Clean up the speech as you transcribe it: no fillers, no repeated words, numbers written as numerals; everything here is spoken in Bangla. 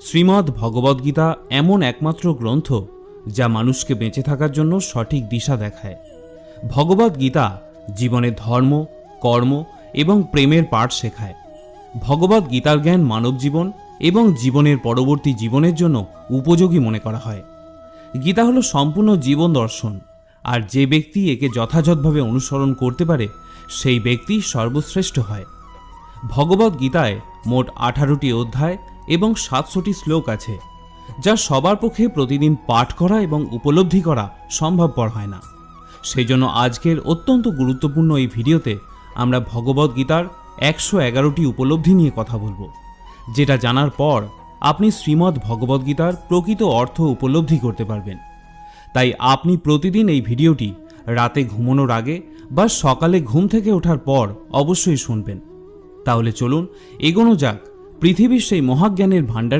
শ্রীমদ্ ভগবদ্গীতা এমন একমাত্র গ্রন্থ যা মানুষকে বেঁচে থাকার জন্য সঠিক দিশা দেখায়। ভগবদ্গীতা জীবনে ধর্ম, কর্ম এবং প্রেমের পাঠ শেখায়। ভগবদ্গীতার জ্ঞান মানব জীবন এবং জীবনের পরবর্তী জীবনের জন্য উপযোগী মনে করা হয়। গীতা হলো সম্পূর্ণ জীবন দর্শন, আর যে ব্যক্তি একে যথাযথভাবে অনুসরণ করতে পারে সেই ব্যক্তি সর্বশ্রেষ্ঠ হয়। ভগবদ্গীতায় মোট 18টি অধ্যায় এবং 700টি শ্লোক আছে, যা সবার পক্ষে প্রতিদিন পাঠ করা এবং উপলব্ধি করা সম্ভবপর হয় না। সেই জন্য আজকের অত্যন্ত গুরুত্বপূর্ণ এই ভিডিওতে আমরা ভগবদ্গীতার 111টি উপলব্ধি নিয়ে কথা বলবো, যেটা জানার পর আপনি শ্রীমদ্ ভগবদ্গীতার প্রকৃত অর্থ উপলব্ধি করতে পারবেন। তাই আপনি প্রতিদিন এই ভিডিওটি রাতে ঘুমানোর আগে বা সকালে ঘুম থেকে ওঠার পর অবশ্যই শুনবেন। তাহলে চলুন এগোনো যাক পৃথিবীর সেই মহাজ্ঞানের ভাণ্ডার।